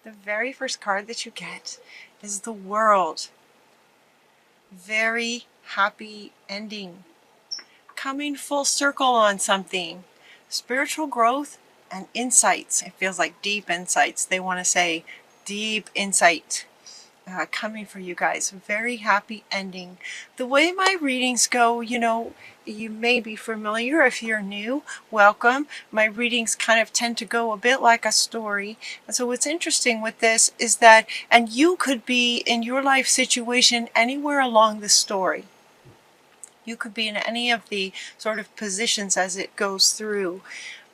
The very first card that you get is the World. Very happy ending. Coming full circle on something. Spiritual growth and insights. It feels like deep insights. They want to say deep insight. Coming for you guys. Very happy ending. The way my readings go, you may be familiar. If you're new, welcome. My readings kind of tend to go a bit like a story. And so what's interesting with this is that, and you could be in your life situation anywhere along the story. You could be in any of the sort of positions as it goes through.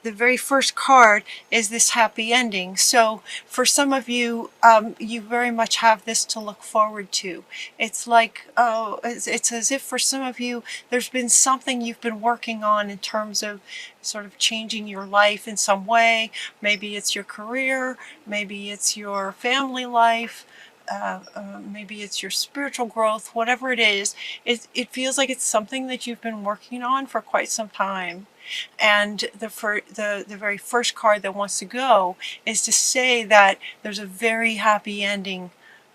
The very first card is this happy ending. So for some of you, you very much have this to look forward to. It's like, it's as if for some of you, there's been something you've been working on in terms of sort of changing your life in some way. Maybe it's your career, maybe it's your family life, maybe it's your spiritual growth, whatever it is, it feels like it's something that you've been working on for quite some time. And the very first card that wants to go is to say that there's a very happy ending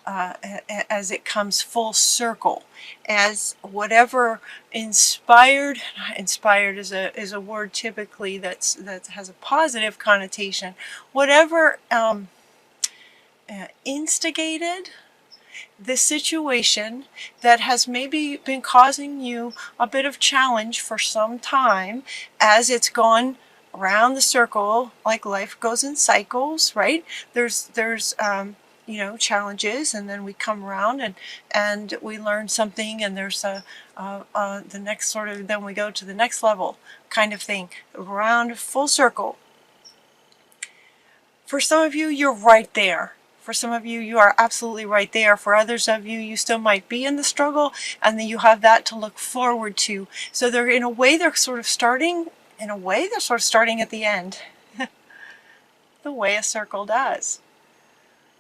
as it comes full circle, as whatever inspired is a word typically that has a positive connotation. Whatever instigated the situation that has maybe been causing you a bit of challenge for some time, as it's gone around the circle, like life goes in cycles, right? There's challenges, and then we come around and we learn something, and there's the next sort of, then we go to the next level kind of thing, around full circle. For some of you, you're right there. For some of you, you are absolutely right there. For others of you, you still might be in the struggle, and then you have that to look forward to. So they're sort of starting at the end, the way a circle does.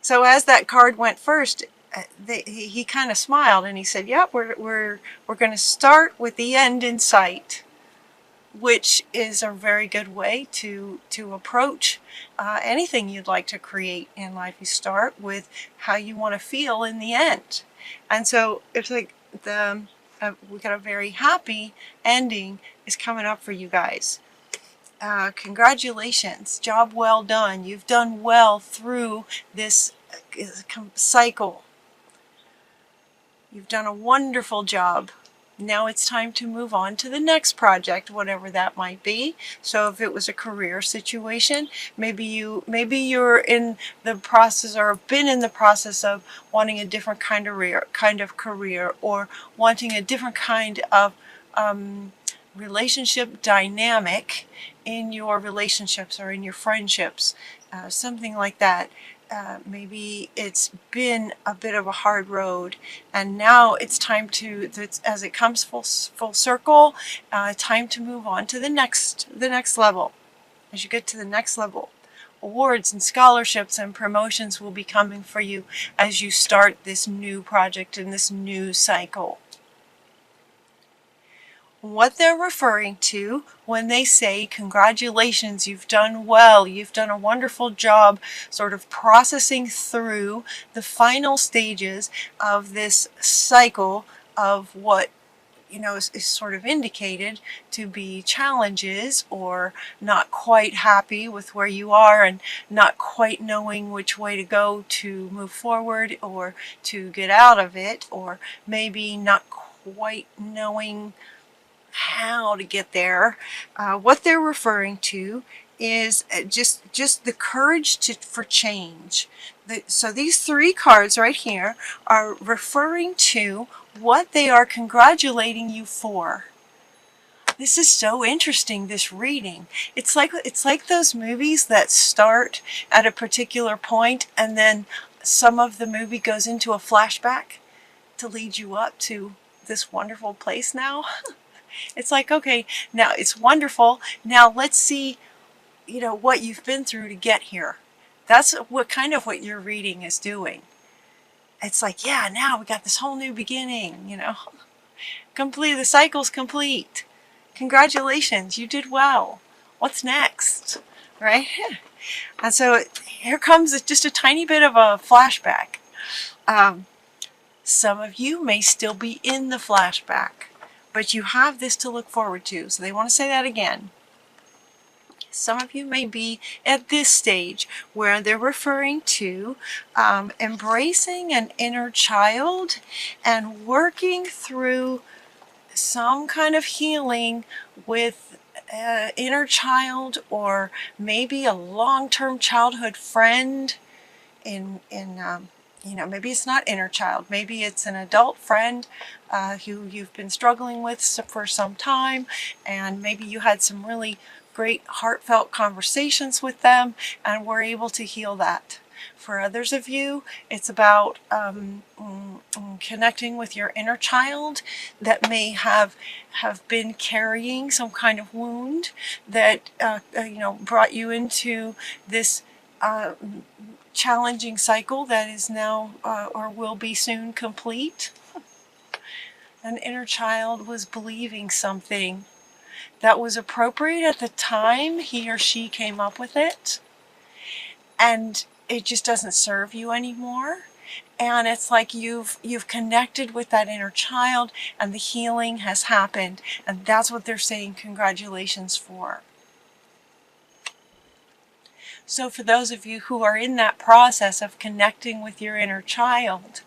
So as that card went first, he kind of smiled and he said, "Yep, we're going to start with the end in sight," which is a very good way to approach anything you'd like to create in life. You start with how you want to feel in the end. And so it's like we got a very happy ending is coming up for you guys. Congratulations, job well done. You've done well through this cycle. You've done a wonderful job. Now it's time to move on to the next project, whatever that might be. So if it was a career situation, maybe you're in the process or have been in the process of wanting a different kind of career, or wanting a different kind of relationship dynamic in your relationships or in your friendships, something like that. Maybe it's been a bit of a hard road, and now it's time to, as it comes full circle, time to move on to the next level. As you get to the next level, awards and scholarships and promotions will be coming for you as you start this new project in this new cycle. What they're referring to when they say, congratulations, you've done well, you've done a wonderful job sort of processing through the final stages of this cycle of what is sort of indicated to be challenges, or not quite happy with where you are and not quite knowing which way to go to move forward or to get out of it, or maybe not quite knowing how to get there. What they're referring to is just the courage for change. So these three cards right here are referring to what they are congratulating you for. This is so interesting, this reading. It's like those movies that start at a particular point and then some of the movie goes into a flashback to lead you up to this wonderful place now. It's like, okay, now it's wonderful. Now let's see, what you've been through to get here. That's what your reading is doing. It's like, yeah, now we got this whole new beginning, Complete, the cycle's complete. Congratulations, you did well. What's next? right? And so here comes just a tiny bit of a flashback. Some of you may still be in the flashback, but you have this to look forward to. So they want to say that again. Some of you may be at this stage where they're referring to embracing an inner child and working through some kind of healing with inner child, or maybe a long-term childhood friend maybe it's not inner child, maybe it's an adult friend who you've been struggling with for some time, and maybe you had some really great heartfelt conversations with them and were able to heal that. For others of you, it's about connecting with your inner child that may have been carrying some kind of wound that brought you into this challenging cycle that is now or will be soon complete. An inner child was believing something that was appropriate at the time he or she came up with it, and it just doesn't serve you anymore. And it's like you've connected with that inner child and the healing has happened, and that's what they're saying congratulations for. So for those of you who are in that process of connecting with your inner child,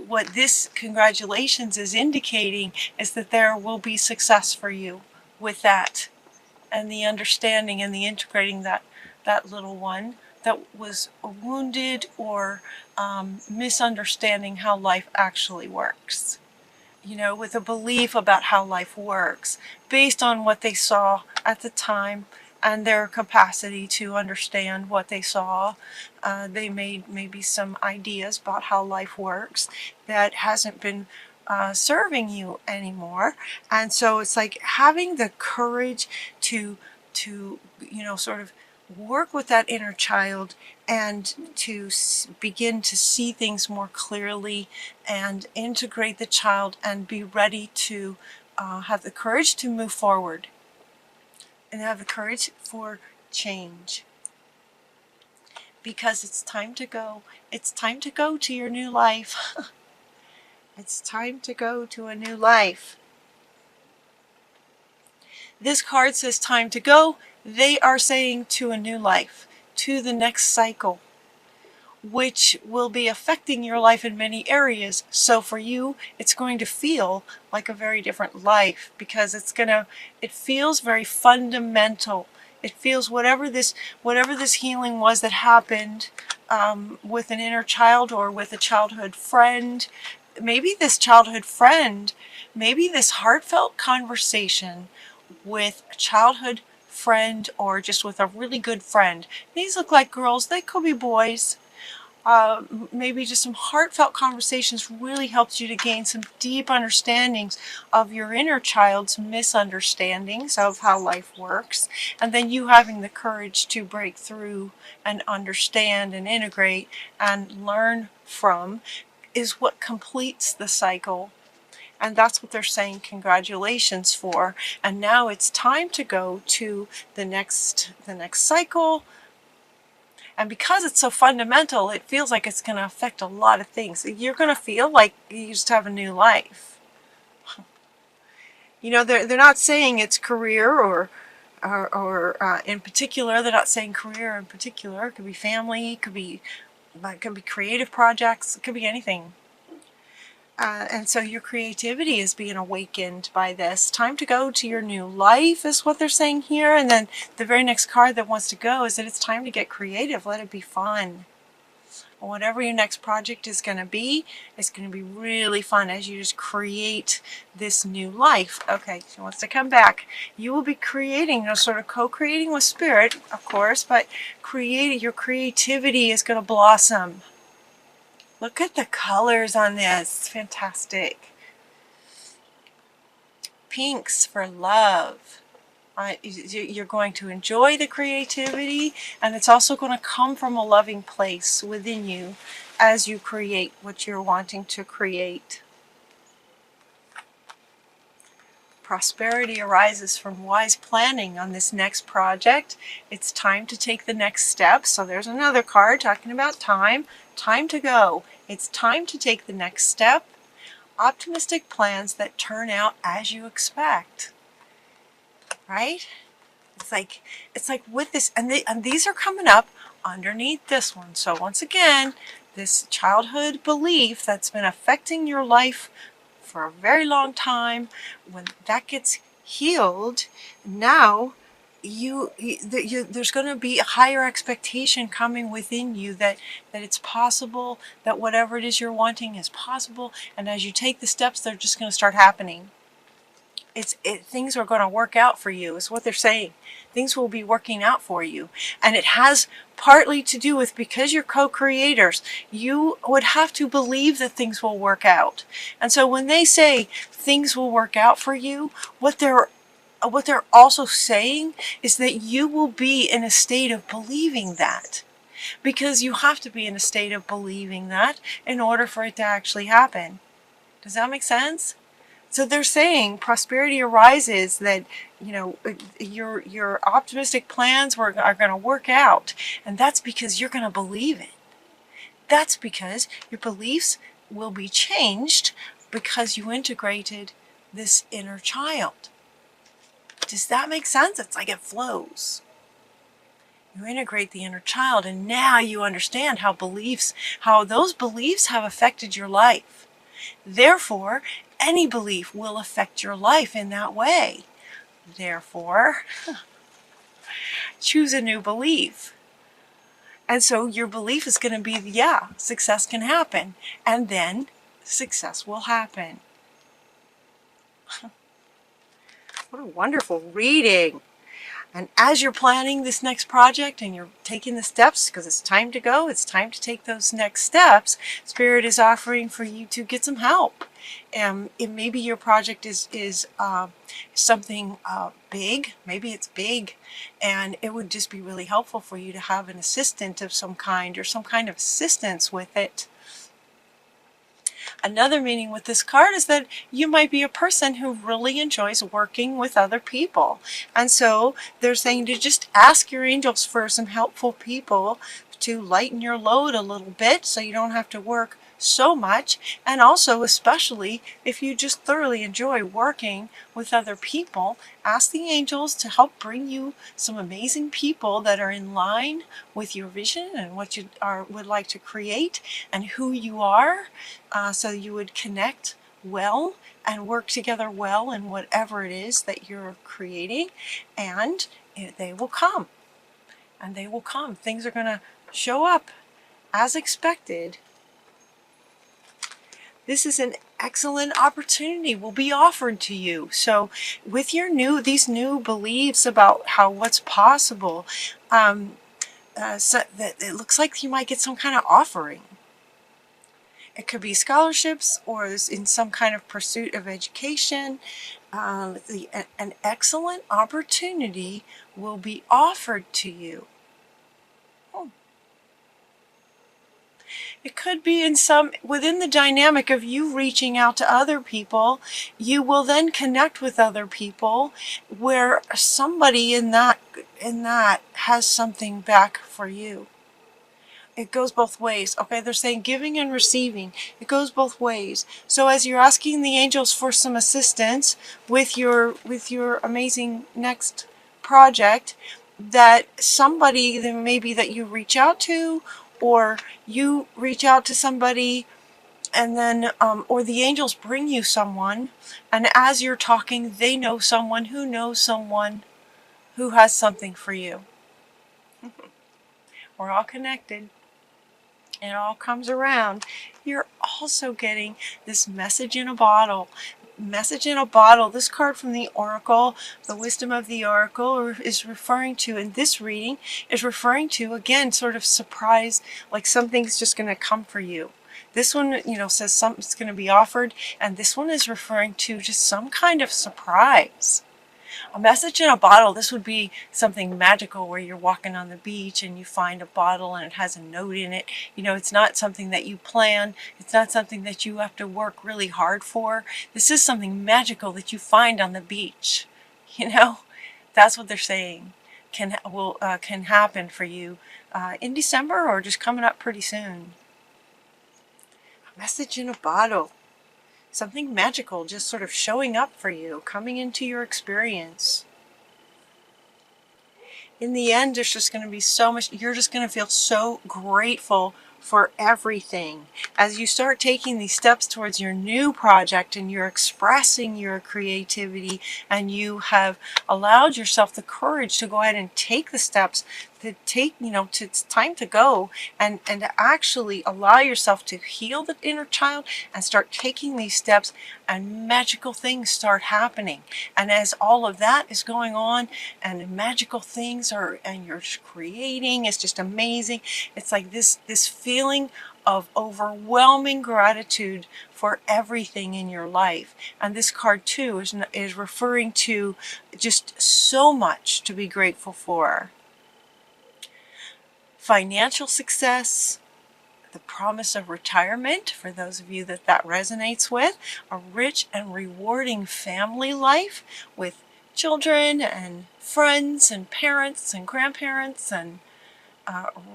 what this congratulations is indicating is that there will be success for you with that, and the understanding and the integrating that little one that was wounded or misunderstanding how life actually works. With a belief about how life works based on what they saw at the time and their capacity to understand what they saw. They made maybe some ideas about how life works that hasn't been serving you anymore. And so it's like having the courage to sort of work with that inner child and to begin to see things more clearly and integrate the child and be ready to have the courage to move forward and have the courage for change. Because it's time to go. It's time to go to your new life. It's time to go to a new life. This card says time to go. They are saying to a new life, to the next cycle, which will be affecting your life in many areas. So for you, it's going to feel like a very different life, because it feels very fundamental. It feels whatever this healing was that happened with an inner child or with a childhood friend. Maybe this childhood friend, maybe this heartfelt conversation with a childhood friend or just with a really good friend. These look like girls, they could be boys. Maybe just some heartfelt conversations really helped you to gain some deep understandings of your inner child's misunderstandings of how life works, and then you having the courage to break through and understand and integrate and learn from is what completes the cycle. And that's what they're saying congratulations for. And now it's time to go to the next cycle. And because it's so fundamental, it feels like it's going to affect a lot of things. You're going to feel like you just have a new life. They're not saying it's career or in particular. They're not saying career in particular. It could be family. It could be creative projects. It could be anything. And so your creativity is being awakened by this. Time to go to your new life is what they're saying here. And then the very next card that wants to go is that it's time to get creative. Let it be fun. Whatever your next project is going to be, it's going to be really fun as you just create this new life. Okay, she wants to come back. You will be creating, sort of co-creating with spirit, of course, but your creativity is going to blossom. Look at the colors on this. It's fantastic. Pinks for love. You're going to enjoy the creativity, and it's also going to come from a loving place within you as you create what you're wanting to create. Prosperity arises from wise planning on this next project. It's time to take the next step. So there's another card talking about time. Time to go. It's time to take the next step. Optimistic plans that turn out as you expect. Right? It's like with this, and these are coming up underneath this one. So once again, this childhood belief that's been affecting your life for a very long time, when that gets healed, now there's going to be a higher expectation coming within you that it's possible, that whatever it is you're wanting is possible, and as you take the steps, they're just going to start happening. Things are going to work out for you, is what they're saying. Things will be working out for you. And it has partly to do with, because you're co-creators, you would have to believe that things will work out. And so when they say things will work out for you, what they're also saying is that you will be in a state of believing that. Because you have to be in a state of believing that in order for it to actually happen. Does that make sense? So they're saying prosperity arises, that your optimistic plans are going to work out, and that's because you're going to believe it. That's because your beliefs will be changed because you integrated this inner child. Does that make sense? It's like it flows. You integrate the inner child, and now you understand how those beliefs have affected your life. Therefore, any belief will affect your life in that way. Therefore, choose a new belief. And so your belief is going to be, yeah, success can happen. And then success will happen. What a wonderful reading. And as you're planning this next project and you're taking the steps, because it's time to go, it's time to take those next steps, Spirit is offering for you to get some help. Maybe your project is something big, maybe it's big, and it would just be really helpful for you to have an assistant of some kind, or some kind of assistance with it. Another meaning with this card is that you might be a person who really enjoys working with other people. And so they're saying to just ask your angels for some helpful people to lighten your load a little bit so you don't have to work so much. And also, especially if you just thoroughly enjoy working with other people, ask the angels to help bring you some amazing people that are in line with your vision and what you would like to create and who you are, so you would connect well and work together well in whatever it is that you're creating, and they will come. And they will come. Things are going to show up as expected. This is an excellent opportunity will be offered to you. So with these new beliefs about what's possible, so that it looks like you might get some kind of offering. It could be scholarships, or in some kind of pursuit of education. An excellent opportunity will be offered to you. It could be within the dynamic of you reaching out to other people. You will then connect with other people where somebody in that has something back for you. It goes both ways. Okay, they're saying giving and receiving. It goes both ways. So as you're asking the angels for some assistance with your amazing next project, that somebody maybe that you reach out to, or you reach out to somebody, and then or the angels bring you someone, and as you're talking, they know someone who knows someone who has something for you. We're all connected. It all comes around. You're also getting this message in a bottle. Message in a bottle. This card from the Oracle, the Wisdom of the Oracle, is referring to, in this reading, is referring to, again, sort of surprise, like something's just going to come for you. This one, says something's going to be offered, and this one is referring to just some kind of surprise. A message in a bottle, this would be something magical where you're walking on the beach and you find a bottle and it has a note in it. You know, it's not something that you plan. It's not something that you have to work really hard for. This is something magical that you find on the beach. You know, that's what they're saying can happen for you in December or just coming up pretty soon. A message in a bottle. Something magical just sort of showing up for you, coming into your experience. In the end, there's just going to be so much, you're just going to feel so grateful for everything. As you start taking these steps towards your new project and you're expressing your creativity and you have allowed yourself the courage to go ahead and take the steps to take, it's time to go and to actually allow yourself to heal the inner child and start taking these steps, and magical things start happening. And as all of that is going on and magical things are, and you're creating, it's just amazing. It's like this feeling of overwhelming gratitude for everything in your life. And this card too is referring to just so much to be grateful for. Financial success, the promise of retirement, for those of you that resonates with, a rich and rewarding family life with children and friends and parents and grandparents, and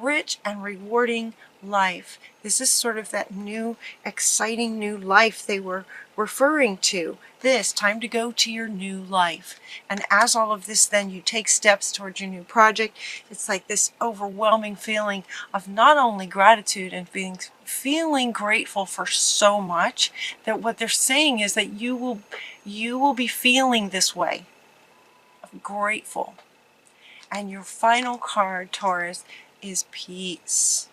rich and rewarding life. This is sort of that new, exciting new life they were referring to. This time to go to your new life. And as all of this, then you take steps towards your new project. It's like this overwhelming feeling of not only gratitude and feeling grateful for so much, that what they're saying is that you will be feeling this way of grateful. And your final card, Taurus, is peace.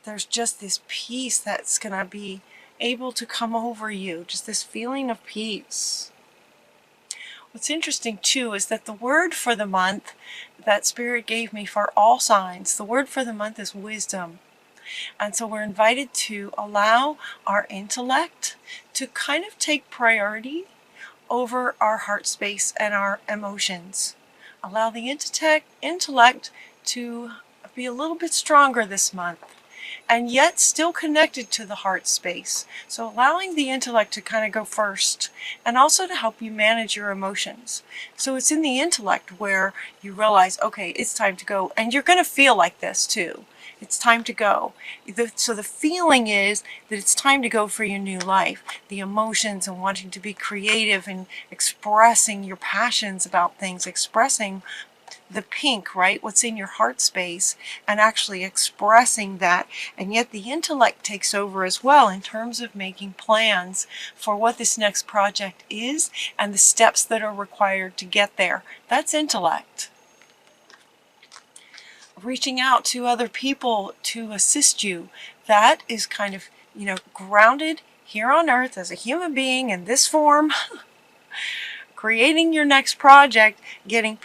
There's just this peace that's going to be able to come over you, just this feeling of peace. What's interesting too is that the word for the month that Spirit gave me for all signs, the word for the month is wisdom. And so we're invited to allow our intellect to kind of take priority over our heart space and our emotions. Allow the intellect to be a little bit stronger this month, and yet still connected to the heart space. So allowing the intellect to kind of go first, and also to help you manage your emotions. So it's in the intellect where you realize, okay, it's time to go. And you're going to feel like this too. It's time to go. So the feeling is that it's time to go for your new life. The emotions and wanting to be creative and expressing your passions about things, expressing the pink, right? What's in your heart space, and actually expressing that. And yet the intellect takes over as well in terms of making plans for what this next project is and the steps that are required to get there. That's intellect. Reaching out to other people to assist you, that is kind of, grounded here on earth as a human being in this form. Creating your next project, getting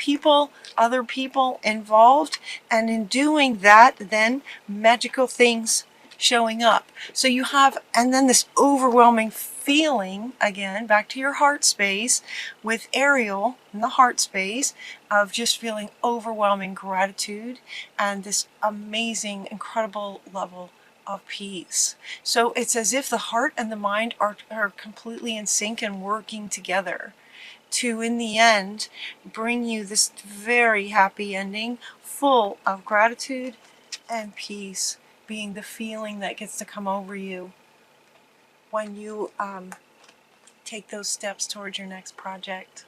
other people involved, and in doing that, then magical things showing up. So you have, and then this overwhelming feeling, again, back to your heart space with Ariel in the heart space, of just feeling overwhelming gratitude and this amazing, incredible level of peace. So it's as if the heart and the mind are completely in sync and working together to, in the end, bring you this very happy ending full of gratitude and peace, being the feeling that gets to come over you when you take those steps towards your next project.